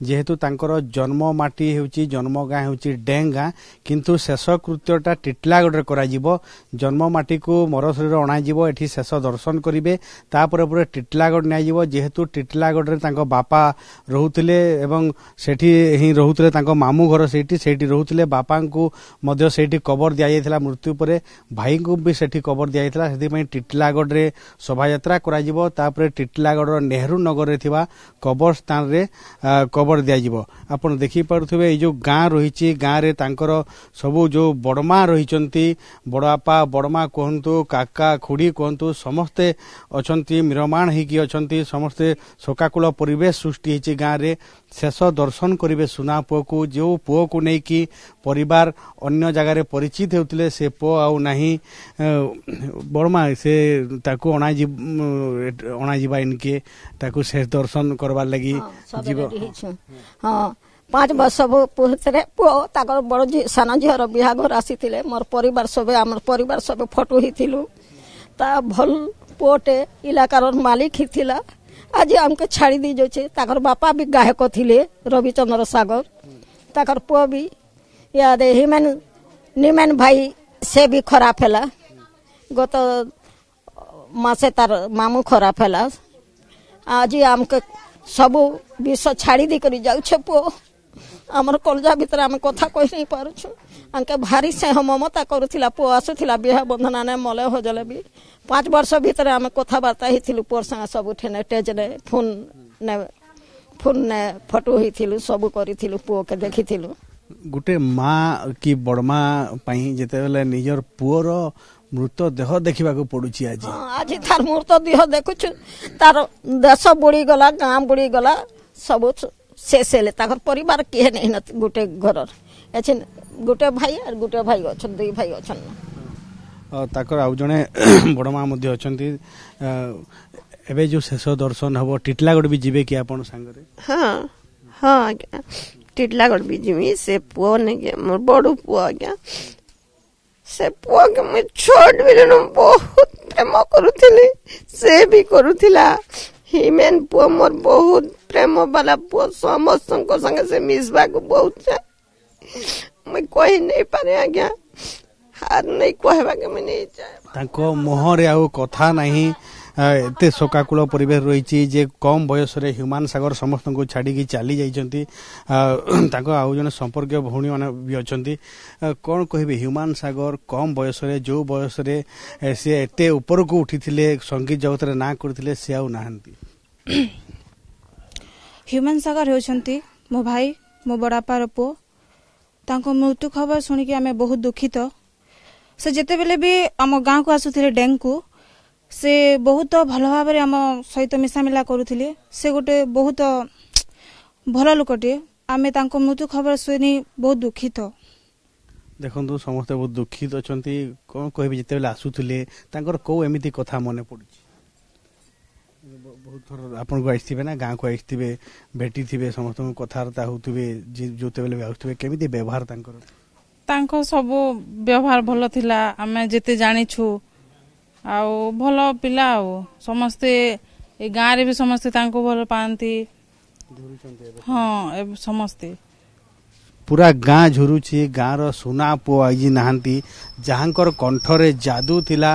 जेहेतु तांकर जन्म माटी होउची जन्म गाँ होउची डेंग गाँ किंतु शेष कृत्यटा टिटलागढ़ करा जिवो जन्म माटी को मरशरीर अणा जिवो एठी शेष दर्शन करिवे तापर पर टिटलागढ़ नै जिवो जेहेतु टिटलागढ़ रे तांको बापा रहुतिले एवं सेठी ही रहुतिले तांको मामू घर सेठी रहुतिले बापा को मध्य सेठी कबर दिया जायतिला मृत्यु परे भाई को भी सेठी कबर दिया जायतिला सेति पई टिटलागढ़ रे शोभा यात्रा करा जिवो तापर टिटलागढ़ नेहरू नगर रे थिबा कबर स्थान रे कबर दिया जिवो आपण देखि पारुथबे ए जो गाँ रहिछि गाँ रे तांकर सबु जो बड़मा रहिचंती बड़ापा बड़मा कहंतु काका खुड़ी कहंतु समस्ते अछंती मिरमाण हेकी अछंती समस्ते शोकाकुल परिवेश सृष्टि हेछि गाँ रे शेष दर्शन करिवे सुना पुओ को जो पुओ को नै कि परिवार अन्य जगह रे परिचित हेउतिले से पुओ आउ नाही बड़मा से ताको अणा जिबा इनके ताको शेष दर्शन करबार लागि जीव हां 5 वर्ष पुहतरे पुओ ताकर बड़ साना झियर बिहाघर आसीथिले मोर परिवार सबे हमर परिवार सबे फोटो हिथिलु ता भल पोटे इलाकार मालिक हिथिला आज हमके छाड़ी दी जाछे ताकर बापा भी गायक थिले रविचंद्र सागर ताकर पुओ भी याद निमन भाई से भी खराब हैला गत मासे तार मामू खराब हैला आज हमके सब विष छाड़ी दी करी जाउछे पुओ हमर कलजा भीतर हम कथा कहि नहीं पारुछु अंके भारी से हम ममता करूथिला पुओ आसुथिला बिहा बंधना ने मले हो जले भी 5 वर्ष भीतर हम कथा बार्ता हिथिलु पुओ संग सब उठेने टेज ने फोन ने फोटो हिथिलु सब करिथिलु पुओ के देखिथिलु गुटे माँ की बड़मा पई जेते बेले निजर पुओर मृत देह देखा पड़ुची आज आज तार मृत देह देखुछु तार देश बुड़ी गला गाँ बुड़ी गला सब शेष हेले ताकर परिवार किए नहीं न गुटे घर एछन गुटे भाई और गुटे भाई अछन दुई भाई अछन ताकर आउ जने बड़मा मध्ये अछंती एबे जो शेष दर्शन हबो टिटलागढ़ भी जिबे कि आपन संगरे हां हां टिटलागढ़ भी जिमी से पुओ ने के मोर बड़ू पुओ गया से पुओ के मैं छोड़ बिलन बहुत प्रेम करूथिली से भी करूथिला हिमेन पुओ मोर बहुत प्रेम वाला पुओ समस्त संग से मिसबा को बहुत मैं कोई नहीं पारे आज्ञा हार नहीं कहबा के मैं नहीं चाहे ताको मोहरे आउ कथा नहीं एते शोकाकुल परिवेश रही जे कम बयस रे ह्यूमान सागर समस्त को छाड़ी की चली जाइछंती ताको आउ जने संपर्क भौणी माने भी अछंती कोन कहबे ह्यूमान सागर कम बयस रे जो बयस रे से एते ऊपर को उठिथिले संगीत जगत रे ना करथिले से आउ नाहंती ह्यूमान सागर होछंती मो भाई मो बड़ापार पो तांको मृत्यु खबर सुनी कि आमे बहुत दुखित से जेते बेले भी हम गाँ को आसुथिले डेंग को से बहुत भल भाव आम सहित मिसामिला करुथिले से गोटे बहुत भल लोकटे आमे तांको मृत्यु खबर सुनी बहुत दुखित देखंतु समस्त बहुत दुखित अछंती कोन कहबे जेते बेले आसुथिले तांकर को एमिति कथा मने पड़ुची बहुत थोर आपन को आइथिबे ना गाँ को आइथिबे भेटी थिबे समस्त कथारता होतबे जोते बेले आउथबे केमिति व्यवहार तांकर सब व्यवहार भलो थिला आमे जेते जानि छु आउ भलो पिला आउ समस्ते ए गाँ रे भी समस्ते तांको भलो पांती हां समस्ते पूरा गाँ झुरुची गाँ रो सुना पो आइजी नाहंती जहांकर कंठरे जादू थिला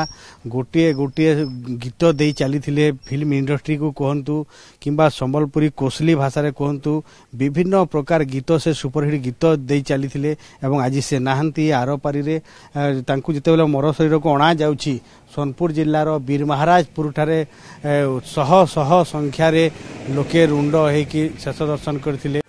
गोटे गोटे गीत दे चली थिले फिल्म इंडस्ट्री को कहंतु किंबा संबलपुरी कोसली भाषा रे कहंतु विभिन्न प्रकार गीत से सुपरहिट गीत दे चली थिले एवं आज से नाहंती आरपारी रे तांकु जते बेले मर शरीर को अणा जाउची सोनपुर जिल्लार वीर महाराजपुर ठारे शह शह संख्या रे लोके रुंड हेकी शेष दर्शन करथिले।